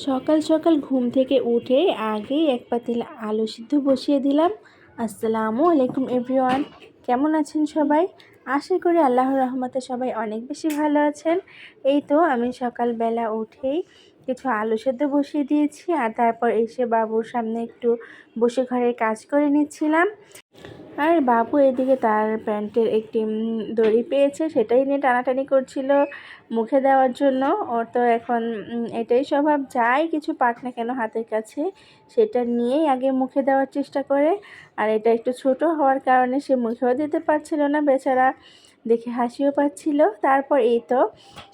সকাল সকাল ঘুম থেকে উঠে আগেই এক পাতিল আলু সিদ্ধ বসিয়ে দিলাম। আসসালামু আলাইকুম এভরিওয়ান, কেমন আছেন সবাই? আশা করি আল্লাহর রহমতে সবাই অনেক বেশি ভালো আছেন। এই তো আমি সকালবেলা উঠেই কিছু আলু সিদ্ধ বসিয়ে দিয়েছি, আর তারপর এসে বাবুর সামনে একটু বসে ঘরের কাজ করে নিচ্ছিলাম। আর বাবু এদিকে তার প্যান্টের একটি দড়ি পেয়েছে, সেটাই নিয়ে টানাটানি করছিল মুখে দেওয়ার জন্য। ওর তো এখন এটাই স্বভাব, যাই কিছু পাক না কেন হাতের কাছে সেটা নিয়েই আগে মুখে দেওয়ার চেষ্টা করে। আর এটা একটু ছোট হওয়ার কারণে সে মুখেও দিতে পারছিল না বেচারা, দেখে হাসিও পাচ্ছিল। তারপর এই তো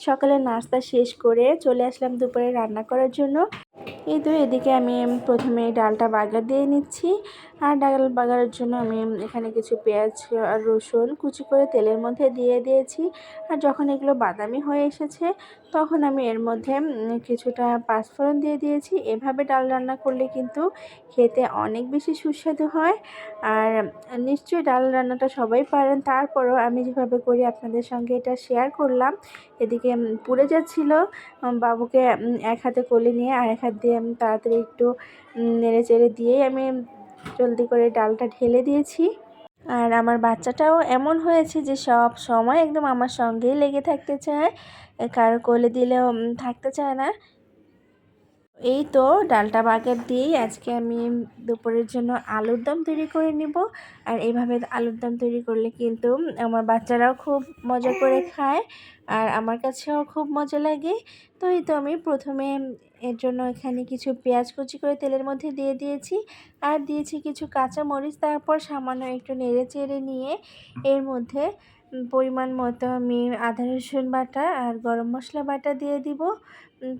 সকালে নাস্তা শেষ করে চলে আসলাম দুপুরে রান্না করার জন্য। এই তো এদিকে আমি প্রথমে ডালটা বাগার দিয়ে নিচ্ছি। আর ডাল বাগারের জন্য আমি এখানে কিছু পেঁয়াজ আর রসুন কুচি করে তেলের মধ্যে দিয়ে দিয়েছি। আর যখন এগুলো বাদামি হয়ে এসেছে তখন আমি এর মধ্যে কিছুটা পাঁচফোড়ন দিয়ে দিয়েছি। এভাবে ডাল রান্না করলে কিন্তু খেতে অনেক বেশি সুস্বাদু হয়। আর নিশ্চয়ই ডাল রান্নাটা সবাই পারেন, তারপরও আমি যেভাবে করি আপনাদের সঙ্গে এটা শেয়ার করলাম। এদিকে পুড়ে যাচ্ছিল, বাবুকে এক হাতে কোলে নিয়ে আর এক হাত দিয়ে আমি তাড়াতাড়ি একটু নেড়ে চেড়ে দিয়েই আমি জলদি করে ডালটা ঢেলে দিয়েছি। আর আমার বাচ্চাটাও এমন হয়েছে যে সব সময় একদম আমার সঙ্গেই লেগে থাকতে চায়, কারো কোলে দিলেও থাকতে চায় না। এই তো ডালটা বাগার দিয়েই আজকে আমি দুপুরের জন্য আলুর দম তৈরি করে নিব। আর এইভাবে আলুর দম তৈরি করলে কিন্তু আমার বাচ্চারাও খুব মজা করে খায়, আর আমার কাছেও খুব মজা লাগে। তো এই তো আমি প্রথমে এর জন্য এখানে কিছু পেঁয়াজ কুচি করে তেলের মধ্যে দিয়ে দিয়েছি, আর দিয়েছি কিছু কাঁচা মরিচ। তারপর সামান্য একটু নেড়ে চেড়ে নিয়ে এর মধ্যে পরিমাণ মতো আমি আদা রসুন বাটা আর গরম মশলা বাটা দিয়ে দিব।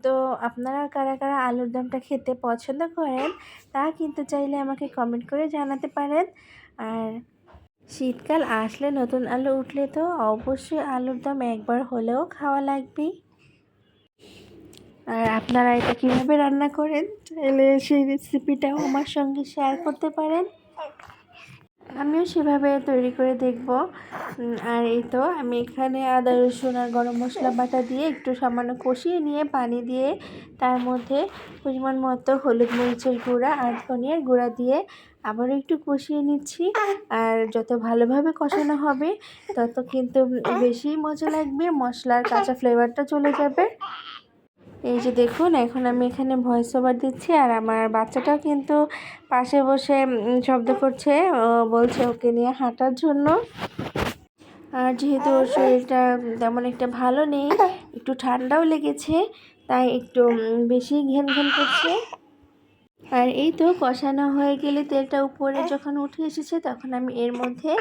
তো আপনারা কারা কারা আলুর দমটা খেতে পছন্দ করেন তা কিন্তু চাইলে আমাকে কমেন্ট করে জানাতে পারেন। আর শীতকাল আসলে নতুন আলু উঠলে তো অবশ্যই আলুর দম একবার হলেও খাওয়া লাগবেই। আর আপনারা এটা কীভাবে রান্না করেন চাইলে সেই রেসিপিটাও আমার সঙ্গে শেয়ার করতে পারেন, আমিও সেভাবে তৈরি করে দেখব। আর এই তো আমি এখানে আদা রসুন আর গরম মশলা বাটা দিয়ে একটু সামান্য কষিয়ে নিয়ে পানি দিয়ে তার মধ্যে পরিমাণ মতো হলুদ মরিচের গুঁড়া আর ধনিয়ার গুঁড়া দিয়ে আবারও একটু কষিয়ে নিচ্ছি। আর যত ভালোভাবে কষানো হবে তত কিন্তু বেশি মজা লাগবে, মশলার কাঁচা ফ্লেভারটা চলে যাবে। এই যে দেখুন, এখন আমি এখানে ভয়েস ওভার দিচ্ছি, আর আমার বাচ্চাটাও কিন্তু পাশে বসে শব্দ করছে, বলছে ওকে নিয়ে হাঁটার জন্য। আর যেহেতু ওর শরীরটা তেমন একটা ভালো নেই, একটু ঠান্ডাও লেগেছে, তাই একটু বেশি ঘ্যান ঘ্যান করছে। আর এই তো কষানো হয়ে গেলে তেলটা উপরে যখন উঠে এসেছে তখন আমি এর মধ্যে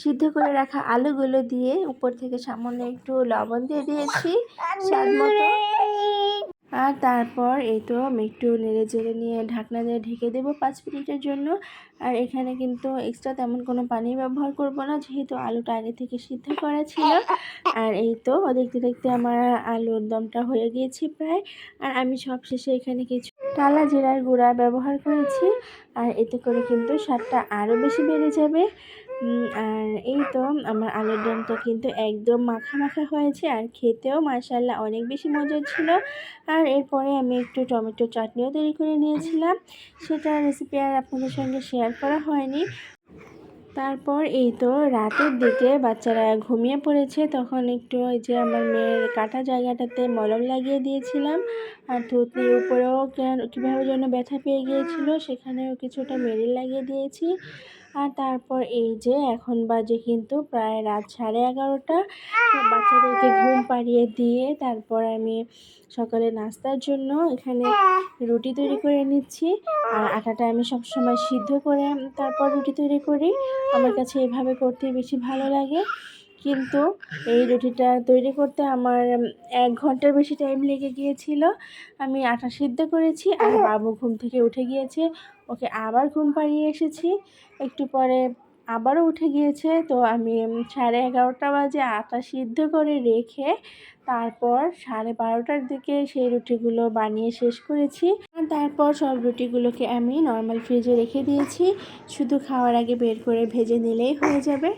সিদ্ধ করে রাখা আলুগুলো দিয়ে উপর থেকে সামান্য একটু লবণ দিয়ে দিয়েছি স্বাদ মতো। আর তারপর এই তো আমি একটু নেড়ে চেড়ে নিয়ে ঢাকনা দিয়ে ঢেকে দেবো 5 মিনিটের জন্য। আর এখানে কিন্তু এক্সট্রা তেমন কোনো পানি ব্যবহার করব না, যেহেতু আলুটা আগে থেকে সিদ্ধ করা ছিল। আর এই তো দেখতে দেখতে আমার আলুর দমটা হয়ে গিয়েছে প্রায়। আর আমি সবশেষে এখানে কিছু টালা জিরার গুঁড়া ব্যবহার করেছি, আর এতে করে কিন্তু স্বাদটা আরও বেশি বেড়ে যাবে। আর এই তো আমার আলুর দমটা কিন্তু একদম মাখা মাখা হয়েছে, আর খেতেও মাশাআল্লাহ অনেক বেশি মজার ছিল। আর এরপরে আমি একটু টমেটো চাটনিও তৈরি করে নিয়েছিলাম, সেটা রেসিপি আর আপনাদের সঙ্গে শেয়ার করা হয়নি। তারপর এই তো রাতের দিকে বাচ্চারা ঘুমিয়ে পড়েছে, তখন একটু ওই যে আমার মেয়ের কাটা জায়গাটাতে মলম লাগিয়ে দিয়েছিলাম। আর থুতনির উপরেও কীভাবে যেন ব্যথা পেয়ে গিয়েছিল, সেখানেও কিছুটা মেরিল লাগিয়ে দিয়েছি। আর তারপর এই যে এখন বাজে কিন্তু প্রায় রাত 11:30। বাচ্চাদেরকে ঘুম পাড়িয়ে দিয়ে তারপর আমি সকালে নাস্তার জন্য এখানে রুটি তৈরি করে নিচ্ছি। আর আটাটা আমি সবসময় সিদ্ধ করে তারপর রুটি তৈরি করি, আমার কাছে এভাবে করতে বেশি ভালো লাগে। কিন্তু এই রুটিটা তৈরি করতে আমার 1 ঘন্টার বেশি টাইম লেগে গিয়েছিল। আমি আটা সিদ্ধ করেছি, আর বাবু ঘুম থেকে উঠে গিয়েছে, ওকে আবার ঘুম পাড়িয়ে এসেছি, একটু পরে আবারও উঠে গিয়েছে। তো আমি 11:30 বাজে আটা সিদ্ধ করে রেখে তারপর 12:30টার দিকে সেই রুটিগুলো বানিয়ে শেষ করেছি। আর তারপর সব রুটিগুলোকে আমি নর্মাল ফ্রিজে রেখে দিয়েছি, শুধু খাওয়ার আগে বের করে ভেজে নিলেই হয়ে যাবে।